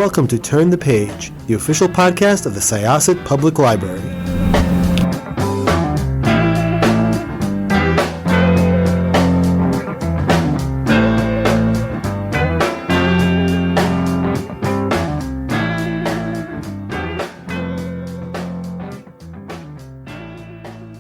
welcome to Turn the Page, the official podcast of the Syosset Public Library.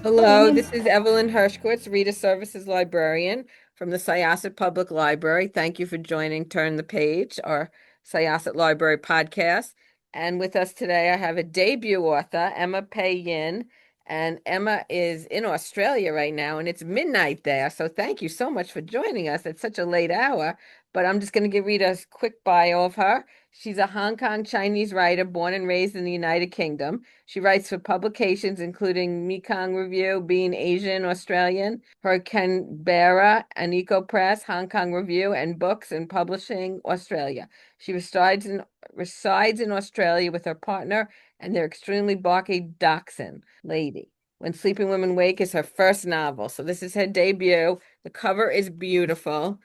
Hello, this is Evelyn Hershkowitz, Reader Services Librarian from the Syosset Public Library. Thank you for joining Turn the Page, our Syosset Library podcast. And with us today, I have a debut author, Emma Pei Yin. And Emma is in Australia right now, and it's midnight there. So thank you so much for joining us at such a late hour. But I'm just going to read a quick bio of her. She's a Hong Kong Chinese writer born and raised in the United Kingdom. She writes for publications including Mekong Review, Being Asian Australian, her Canberra and Eco Press, Hong Kong Review, and Books and Publishing Australia. She resides in Australia with her partner and their extremely barky dachshund, Lady. When Sleeping Women Wake is her first novel. So this is her debut. The cover is beautiful.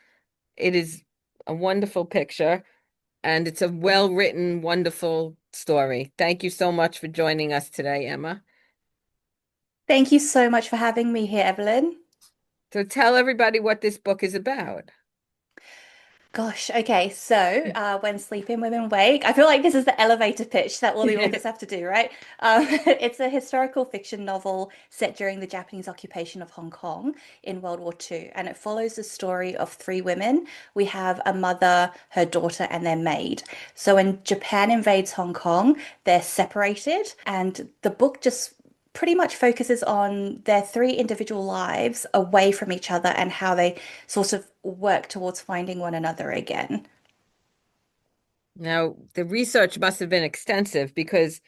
It is a wonderful picture. And it's a well-written, wonderful story. Thank you so much for joining us today, Emma. Thank you so much for having me here, Evelyn. So tell everybody what this book is about. Gosh, okay, so when sleeping women wake, I feel like this is the elevator pitch that all the authors have to do, right? It's a historical fiction novel set during the Japanese occupation of Hong Kong in World War II, and it follows the story of three women. We have a mother, her daughter, and their maid. So when Japan invades Hong Kong, they're separated, and the book just pretty much focuses on their three individual lives away from each other and how they sort of work towards finding one another again. Now, the research must have been extensive because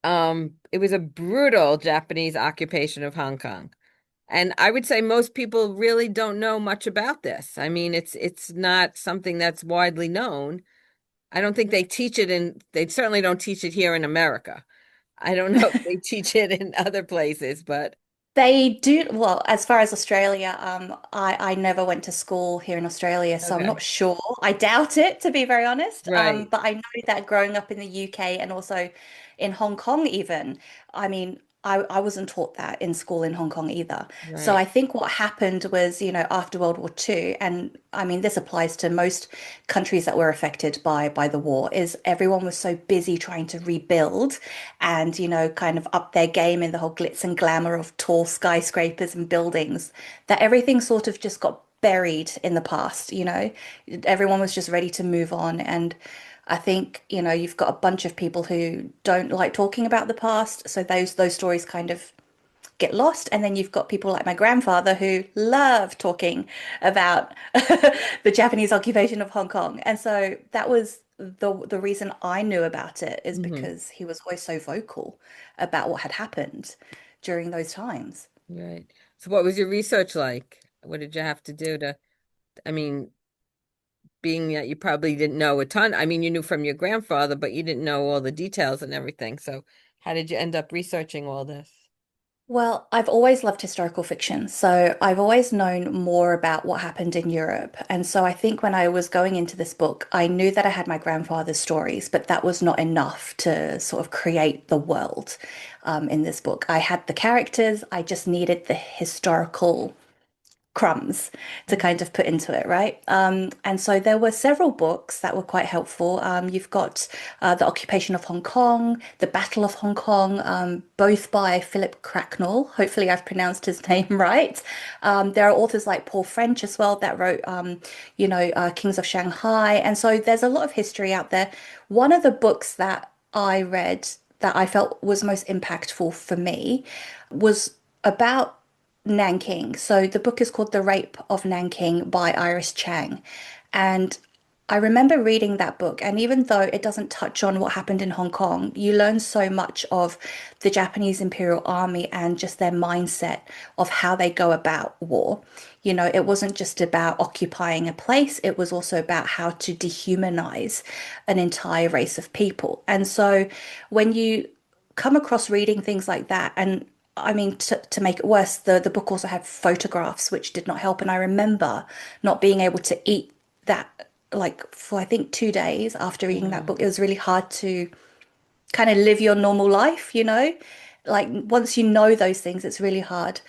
it was a brutal Japanese occupation of Hong Kong. And I would say most people really don't know much about this. I mean, it's not something that's widely known. I don't think they certainly don't teach it here in America. I don't know if they teach it in other places, but They do, well, as far as Australia, I never went to school here in Australia, so I'm not okay. sure. I doubt it, to be very honest. Right, But I know that growing up in the UK and also in Hong Kong even, I mean, I wasn't taught that in school in Hong Kong either. So right. I think what happened was, after World War II, and I mean this applies to most countries that were affected by the war, is everyone was so busy trying to rebuild and, kind of up their game in the whole glitz and glamour of tall skyscrapers and buildings, that everything sort of just got buried in the past. Everyone was just ready to move on. And I think, you've got a bunch of people who don't like talking about the past, so those stories kind of get lost. And then you've got people like my grandfather who love talking about the Japanese occupation of Hong Kong. And so that was the reason I knew about it, is Hmm. because he was always so vocal about what had happened during those times. Right. So what was your research like? What did you have to do I mean, being that you probably didn't know a ton. I mean, you knew from your grandfather, but you didn't know all the details and everything. So how did you end up researching all this? Well, I've always loved historical fiction, so I've always known more about what happened in Europe. And so I think when I was going into this book, I knew that I had my grandfather's stories, but that was not enough to sort of create the world in this book. I had the characters, I just needed the historical crumbs to kind of put into it, right? And so there were several books that were quite helpful. You've got The Occupation of Hong Kong, The Battle of Hong Kong, both by Philip Cracknell. Hopefully, I've pronounced his name right. There are authors like Paul French as well that wrote, Kings of Shanghai. And so there's a lot of history out there. One of the books that I read that I felt was most impactful for me was about Nanking. So the book is called The Rape of Nanking by Iris Chang. And I remember reading that book, and even though it doesn't touch on what happened in Hong Kong, you learn so much of the Japanese Imperial Army and just their mindset of how they go about war. It wasn't just about occupying a place, it was also about how to dehumanize an entire race of people. And so when you come across reading things like that, and I mean, to make it worse, the book also had photographs, which did not help. And I remember not being able to eat that like for I think 2 days after reading that Wow. book. It was really hard to kind of live your normal life, you know? Like once you know those things, it's really hard.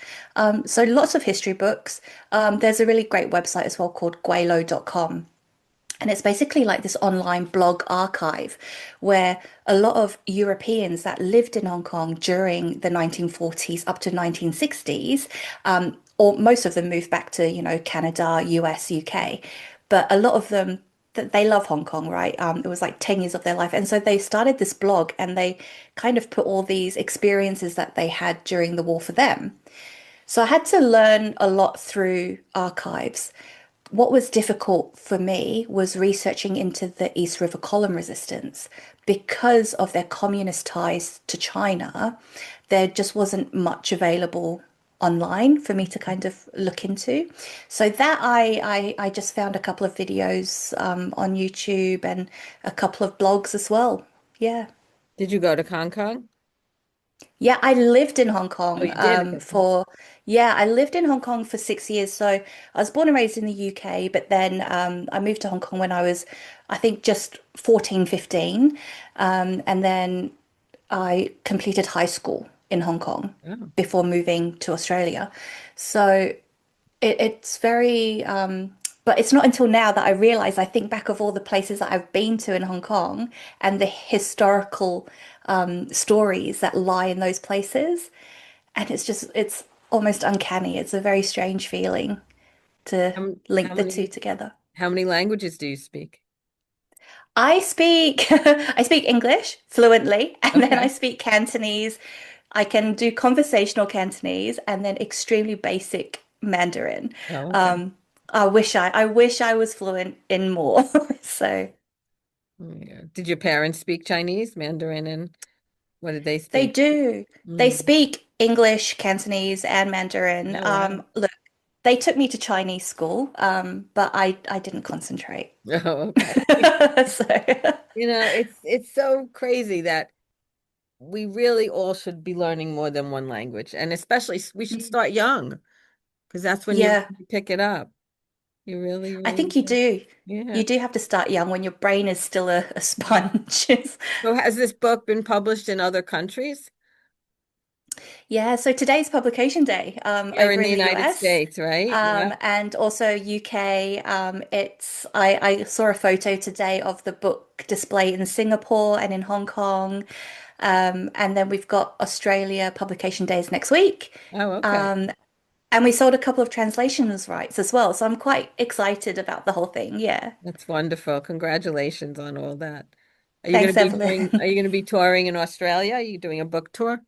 So lots of history books. There's a really great website as well called guaylo.com. And it's basically like this online blog archive where a lot of Europeans that lived in Hong Kong during the 1940s up to 1960s, or most of them moved back to, Canada, US, UK. But a lot of them, they love Hong Kong, right? It was like 10 years of their life. And so they started this blog and they kind of put all these experiences that they had during the war for them. So I had to learn a lot through archives. What was difficult for me was researching into the East River Column resistance because of their communist ties to China. There just wasn't much available online for me to kind of look into. So that I just found a couple of videos on YouTube and a couple of blogs as well. Yeah. Did you go to Hong Kong? Yeah, I lived in Hong Oh, Kong you did? Okay. I lived in Hong Kong for 6 years. So I was born and raised in the UK, but then I moved to Hong Kong when I was, I think, just 14, 15. And then I completed high school in Hong Kong Oh. before moving to Australia. So it's very, but it's not until now that I realize I think back of all the places that I've been to in Hong Kong and the historical stories that lie in those places. And it's almost uncanny. It's a very strange feeling to How link the two many together. how many languages do you speak? I speak I speak English fluently, and then I Okay. speak Cantonese. I can do conversational Cantonese and then extremely basic Mandarin. Oh, okay. Um, I wish I was fluent in more. So Yeah. Did your parents speak Chinese, Mandarin, and what did they they speak? do. They Mm. speak English, Cantonese, and Mandarin. Oh, wow. Look, they took me to Chinese school, but I didn't concentrate. Oh, okay. So It's so crazy that we really all should be learning more than one language, and especially we should start young because that's when you yeah, really pick it up. You really, I really think you do. do. Yeah. You do have to start young when your brain is still a sponge. So has this book been published in other countries? Yeah, so today's publication day Here over in the in the United US States, right? Yeah. and also UK. I saw a photo today of the book display in Singapore and in Hong Kong. And then we've got Australia publication days next week. Oh, okay. Um, and we sold a couple of translations rights as well. So I'm quite excited about the whole thing. Yeah. That's wonderful. Congratulations on all that. Thanks, Evelyn. Are you going to be touring in Australia? Are you doing a book tour?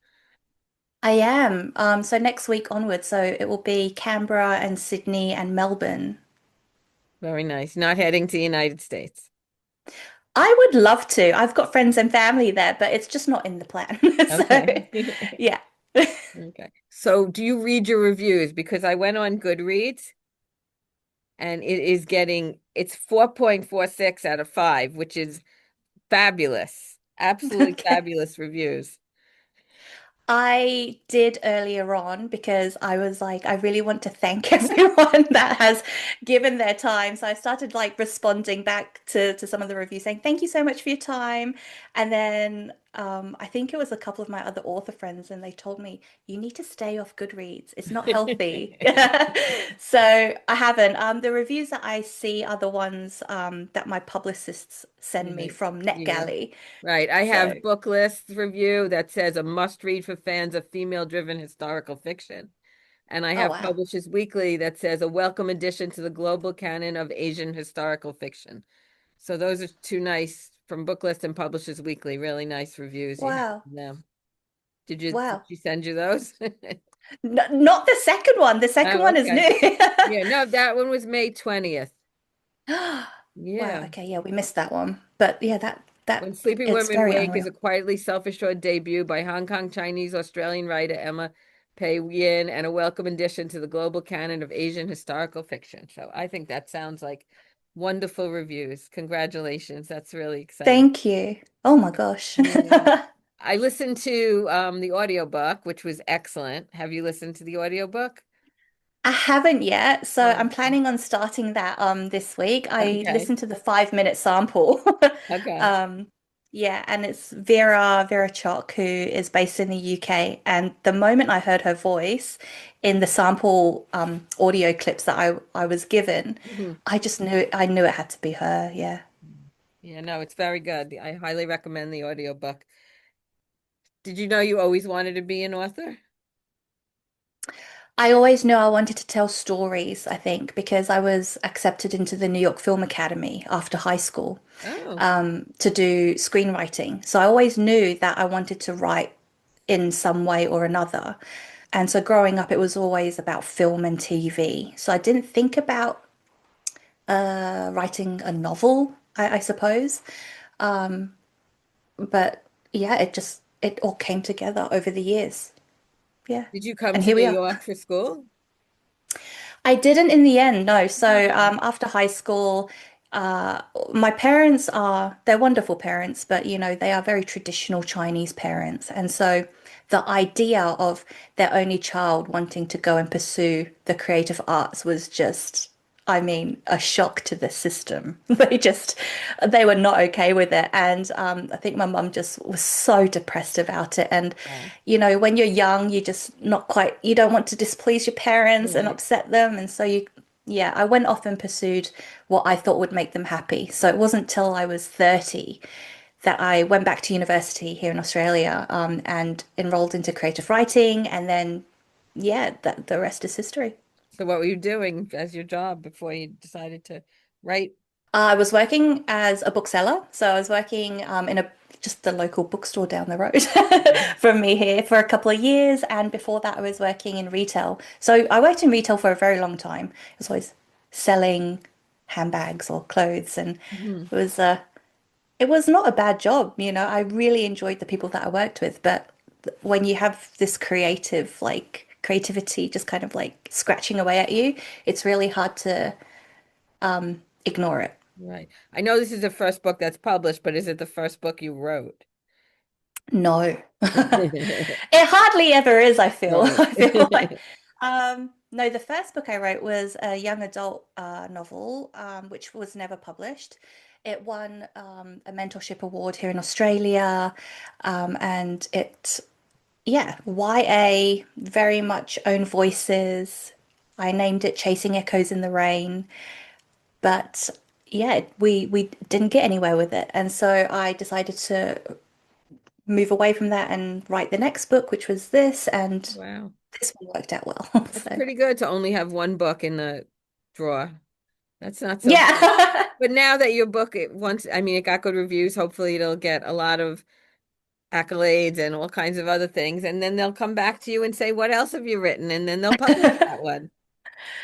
I am. So next week onwards, so it will be Canberra and Sydney and Melbourne. Very nice. Not heading to the United States. I would love to. I've got friends and family there, but it's just not in the plan. So, Okay. yeah. Okay. So do you read your reviews? Because I went on Goodreads and it's 4.46 out of 5, which is fabulous. Absolutely Okay. fabulous reviews. I did earlier on because I was like, I really want to thank everyone that has given their time. So I started like responding back to some of the reviews saying, thank you so much for your time. And then I think it was a couple of my other author friends, and they told me, you need to stay off Goodreads. It's not healthy. So I haven't. The reviews that I see are the ones that my publicists send me Right. from Yeah. NetGalley. Right. I So, have book list review that says a must read for fans of female-driven historical fiction. And I oh have wow. Publishers Weekly that says a welcome addition to the global canon of Asian historical fiction. So those are two nice from Book List and Publishers Weekly, really nice reviews you have Wow. from them. Did Wow. she send you those? Not the second one. The second Oh, one is okay. new. Yeah, no, that one was May 20th. Wow. Yeah. Okay. Yeah, we missed that one. But yeah, that When Sleeping it's Women very Wake is unreal. a quietly self-assured debut by Hong Kong Chinese Australian writer Emma Pei Yin and a welcome addition to the global canon of Asian historical fiction. So I think that sounds like wonderful reviews. Congratulations. That's really exciting. Thank you. Oh my gosh. Yeah. I listened to the audiobook, which was excellent. Have you listened to the audiobook? I haven't yet, so Oh, I'm planning on starting that this week. I okay. listened to the 5 minute sample. Okay. Um yeah, and it's Vera Chock, who is based in the UK. And the moment I heard her voice in the sample audio clips that I was given, Mhm. I knew it had to be her. Yeah. Yeah, no, it's very good. I highly recommend the audiobook. Did you know you always wanted to be an author? I always knew I wanted to tell stories, I think, because I was accepted into the New York Film Academy after high school Oh, to do screenwriting. So I always knew that I wanted to write in some way or another. And so growing up, it was always about film and TV. So I didn't think about writing a novel, I suppose. But yeah, it all came together over the years. Yeah. did you come And to here New we are. York for school? I didn't in the end, no. So Oh, after high school, my parents they're wonderful parents, but they are very traditional Chinese parents. And so the idea of their only child wanting to go and pursue the creative arts was just, I mean, a shock to the system. They were not okay with it. And I think my mum just was so depressed about it. And wow. when you're young, you just not quite, you don't want to displease your parents and Right. upset them. And so yeah, I went off and pursued what I thought would make them happy. So it wasn't till I was 30 that I went back to university here in Australia, and enrolled into creative writing. And then, yeah, the rest is history. So what were you doing as your job before you decided to write? I was working as a bookseller. So I was working in a just the local bookstore down the road from me here for a couple of years. And before that, I was working in retail. So I worked in retail for a very long time. I was always selling handbags or clothes, and Mhm. it was not a bad job. I really enjoyed the people that I worked with, but when you have this creativity just kind of like scratching away at you, it's really hard to ignore it. Right. I know this is the first book that's published, but is it the first book you wrote? No. It hardly ever is, I feel. Right. I feel like no, the first book I wrote was a young adult novel, which was never published. It won a mentorship award here in Australia, and yeah, YA, very much own voices. I named it Chasing Echoes in the Rain, but yeah, we didn't get anywhere with it, and so I decided to move away from that and write the next book, which was this, and Wow. this one worked out well. That's So pretty good to only have one book in the drawer. That's not so bad. yeah. But now that your book, I mean, it got good reviews. Hopefully, it'll get a lot of accolades and all kinds of other things. And then they'll come back to you and say, "What else have you written?" And then they'll publish that one.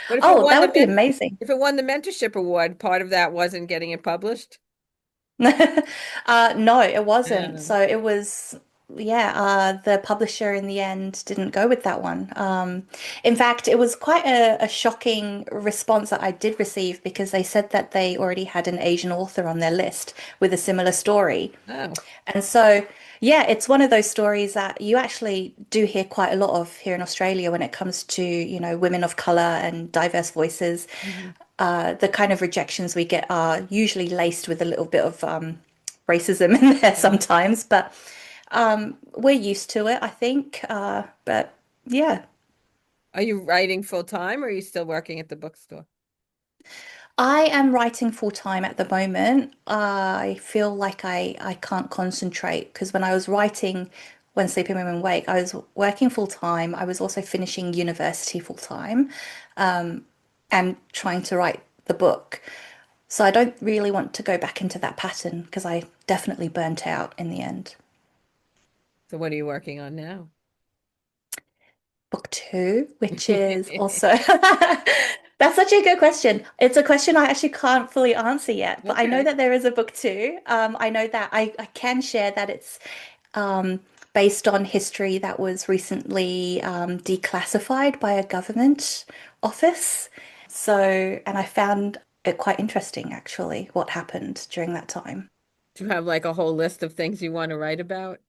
But if it Oh, won that the would be amazing. if it won the mentorship award, part of that wasn't getting it published. No, it wasn't. Um, So it was, yeah, the publisher in the end didn't go with that one. In fact, it was quite a shocking response that I did receive because they said that they already had an Asian author on their list with a similar story. oh, And so, yeah, it's one of those stories that you actually do hear quite a lot of here in Australia when it comes to, women of color and diverse voices. mhm. The kind of rejections we get are usually laced with a little bit of racism in there Right. sometimes, but we're used to it, I think. But yeah, Are you writing full time or are you still working at the bookstore? I am writing full time at the moment. I feel like I can't concentrate because when I was writing When Sleeping Women Wake, I was working full time. I was also finishing university full time, and trying to write the book. So I don't really want to go back into that pattern because I definitely burnt out in the end. So what are you working on now? Book two, which is also that's such a good question. It's a question I actually can't fully answer yet, but I know Okay. that there is a book two. I know that I can share that it's um, based on history that was recently declassified by a government office. So, and I found it quite interesting actually what happened during that time. Do you have like a whole list of things you want to write about?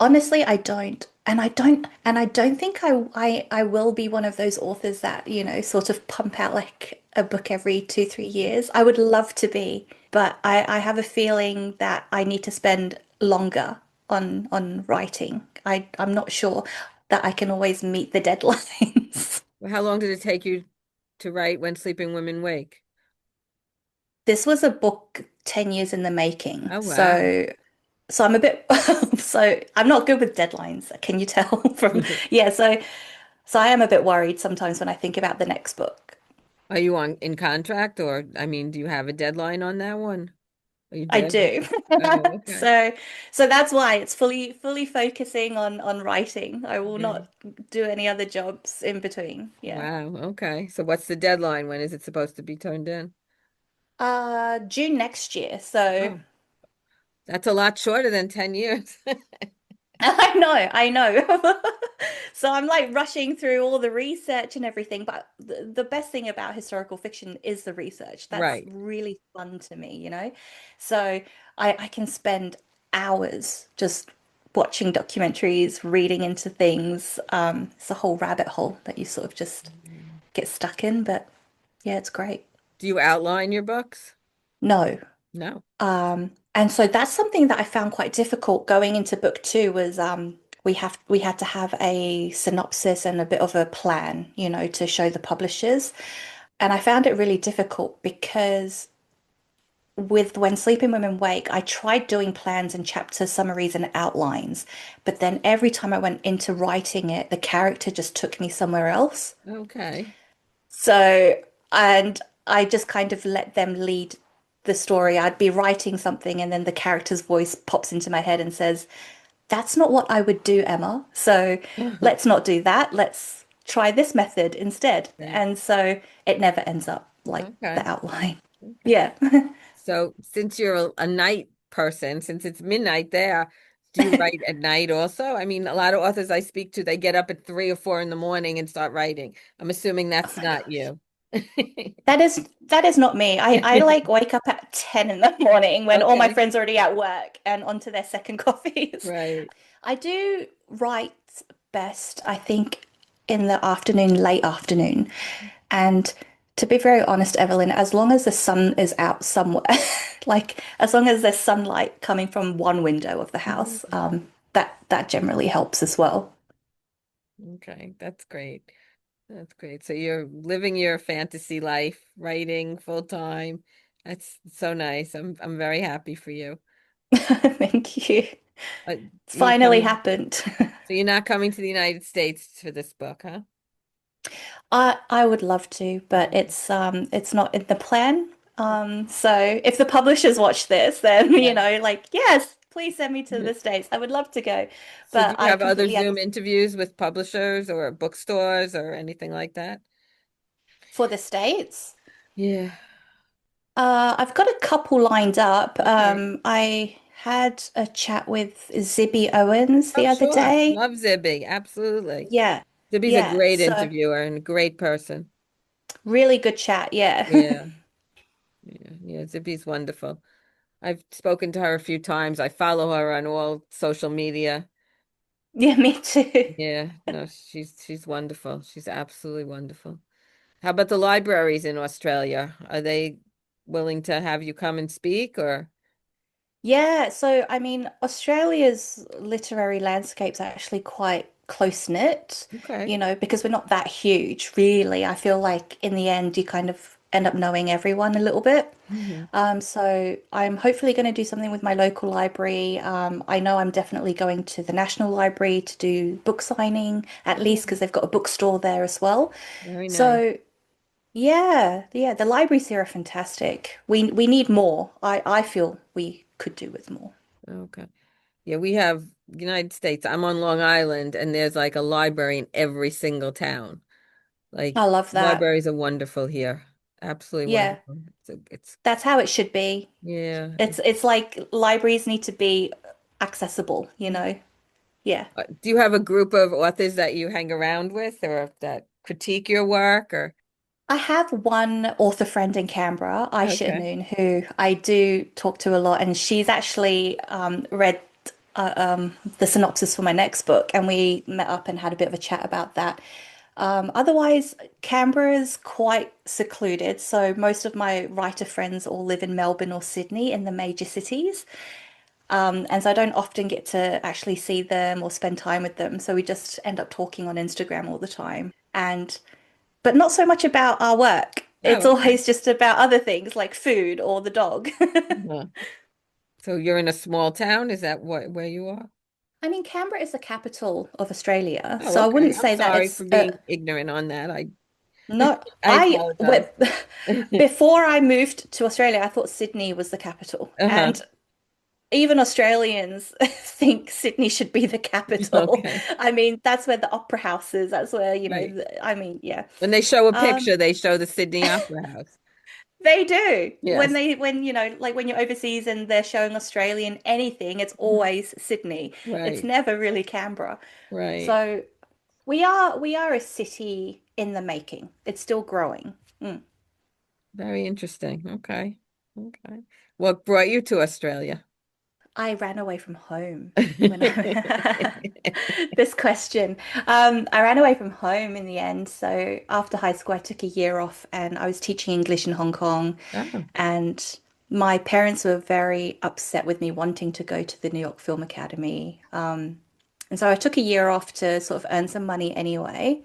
Honestly, I don't. And I don't think I will be one of those authors that, sort of pump out like a book every 2, 3 years. I would love to be, but I have a feeling that I need to spend longer on writing. I'm not sure that I can always meet the deadlines. How long did it take you to write When Sleeping Women Wake? This was a book 10 years in the making. Oh, wow. So I'm a bit so I'm not good with deadlines. Can you tell from yeah, so I am a bit worried sometimes when I think about the next book. Are you on in contract or I mean, do you have a deadline on that one? Oh, you I do? do. Oh, okay. So that's why it's fully focusing on writing. I will Yeah. not do any other jobs in between. Yeah. Wow. Okay. So what's the deadline? When is it supposed to be turned in? June next year. So Oh, that's a lot shorter than 10 years. I know. So I'm like rushing through all the research and everything, but the best thing about historical fiction is the research. That's Right. really fun to me. So I can spend hours just watching documentaries, reading into things. It's a whole rabbit hole that you sort of just get stuck in, but yeah, it's great. Do you outline your books? No. No. And so that's something that I found quite difficult going into book two was we had to have a synopsis and a bit of a plan, to show the publishers. And I found it really difficult because with When Sleeping Women Wake, I tried doing plans and chapter summaries and outlines, but then every time I went into writing it, the character just took me somewhere else. Okay. So, and I just kind of let them lead the story. I'd be writing something, and then the character's voice pops into my head and says, "That's not what I would do, Emma. So let's not do that. Let's try this method instead." Right. And so it never ends up like the Okay. outline. Okay. Yeah. So since you're a night person, since it's midnight there, do you write at night also? I mean, a lot of authors I speak to, they get up at 3 or 4 in the morning and start writing. I'm assuming Oh that's my not gosh. you. That is not me. I like wake up at 10 in the morning when all my Okay. friends are already at work and onto their second coffees. Right. I do write best, I think, in the afternoon, late afternoon. And to be very honest, Evelyn, as long as the sun is out somewhere, like as long as there's sunlight coming from one window of the house, Mhm. that generally helps as well. Okay, that's great. That's great. So you're living your fantasy life, writing full time. That's so nice. I'm very happy for you. Thank you. Uh, It's you finally coming? happened. So you're not coming to the United States for this book, huh? I would love to, but Okay. it's not in the plan. So if the publishers watch this, then Yeah. like yes, please send me to the States. I would love to go, So do but you I have other completely Zoom understand interviews with publishers or bookstores or anything like that? for the States. Yeah. I've got a couple lined up. Okay. I had a chat with Zibby Owens Oh, the other sure. day. Love Zibby. Absolutely. Yeah, Zibby's a yeah. great So interviewer and a great person. really good chat. Yeah, Yeah. Yeah. Yeah. Zibby's wonderful. I've spoken to her a few times. I follow her on all social media. yeah. Me too. Yeah. No, she's wonderful. She's absolutely wonderful. How about the libraries in Australia? Are they willing to have you come and speak or? Yeah, so I mean, Australia's literary landscape's actually quite close-knit, Okay. because we're not that huge, really. I feel like in the end, you kind of end up knowing everyone a little bit. Hmm. So I'm hopefully going to do something with my local library. I know I'm definitely going to the National Library to do book signing, at least Oh, because they've got a bookstore there as well. very nice. So yeah, yeah, the libraries here are fantastic. We need more. I feel we could do with more. Okay. Yeah, we have United States. I'm on Long Island and there's like a library in every single town. Like I love that. libraries are wonderful here. Absolutely Yeah, wonderful. It's that's how it should be. yeah. It's like libraries need to be accessible. Yeah. Do you have a group of authors that you hang around with or that critique your work or I have one author friend in Canberra, Aisha okay. Noon, who I do talk to a lot, and she's actually read the synopsis for my next book, and we met up and had a bit of a chat about that. Otherwise, Canberra is quite secluded, so most of my writer friends all live in Melbourne or Sydney in the major cities. And so I don't often get to actually see them or spend time with them. So we just end up talking on Instagram all the time. And but not so much about our work. Oh, It's okay. always just about other things like food or the dog. Uh-huh. So you're in a small town? Is that where you are? I mean, Canberra is the capital of Australia, Oh, so I okay. wouldn't I'm say that sorry it's for being ignorant on that. no. I apologize. Before I moved to Australia, I thought Sydney was the capital, Uh-huh. and even Australians think Sydney should be the capital. Okay. I mean, that's where the opera house is. That's where, Right. I mean, yeah. When they show a Um, picture, they show the Sydney Opera House. they do. Yes. Like when you're overseas and they're showing Australian anything, it's Mhm. always Sydney. It's Right. never really Canberra. Right. So we are a city in the making. It's still growing. Mm. Very interesting. Okay. Okay. What brought you to Australia? I ran away from home when I this question. I ran away from home in the end. So after high school, I took a year off and I was teaching English in Hong Kong. Oh, And my parents were very upset with me wanting to go to the New York Film Academy. And so I took a year off to sort of earn some money anyway,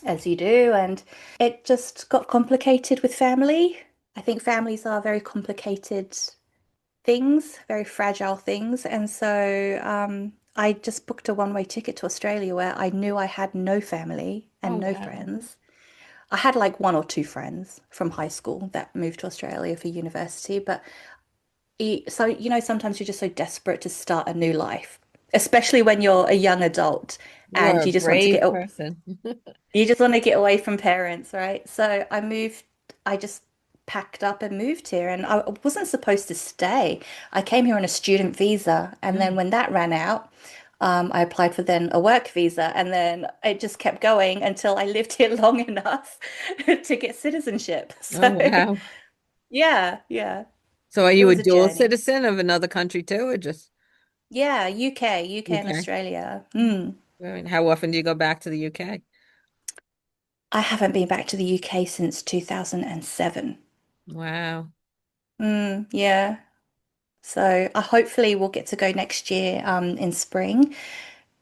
as you do. And it just got complicated with family. I think families are very complicated things, very fragile things. And so I just booked a one-way ticket to Australia where I knew I had no family oh and no wow. friends. I had like one or two friends from high school that moved to Australia for university, but so sometimes you're just so desperate to start a new life, especially when you're a young adult You are and a brave person. you just want to get away from parents, right? So I just packed up and moved here, and I wasn't supposed to stay. I came here on a student visa, and then Mm. when that ran out, I applied for then a work visa, and then it just kept going until I lived here long enough to get citizenship. Oh So, wow. yeah, yeah, So are it you a was a dual journey. citizen of another country too, or just Yeah, UK and UK? Australia. Mm. Right. How often do you go back to the UK? I haven't been back to the UK since 2007. Wow. Yeah. So I hopefully will get to go next year in spring.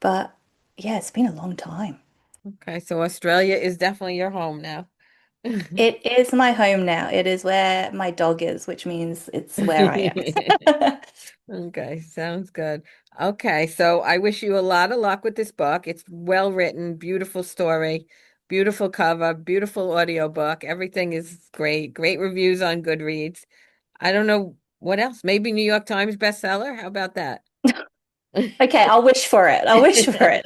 But yeah, it's been a long time. Okay, so Australia is definitely your home now. It is my home now. It is where my dog is, which means it's where I am. Okay, sounds good. Okay, so I wish you a lot of luck with this book. It's well written, beautiful story, beautiful cover, beautiful audiobook. Everything is great. Great reviews on Goodreads. I don't know what else. Maybe New York Times bestseller. How about that? Okay, I'll wish for it. I'll wish for it.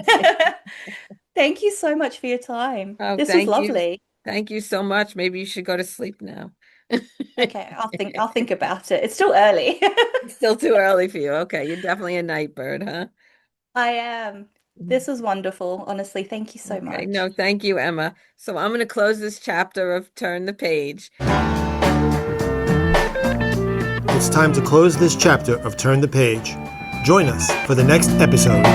Thank you so much for your time. Oh, This was thank you. lovely. Thank you so much. Maybe you should go to sleep now. Okay, I'll think about it. It's still early. It's still too early for you. Okay, you're definitely a night bird, huh? I am. This was wonderful. Honestly, thank you so Okay, much. no, thank you, Emma. So I'm going to close this chapter of Turn the Page. It's time to close this chapter of Turn the Page. Join us for the next episode.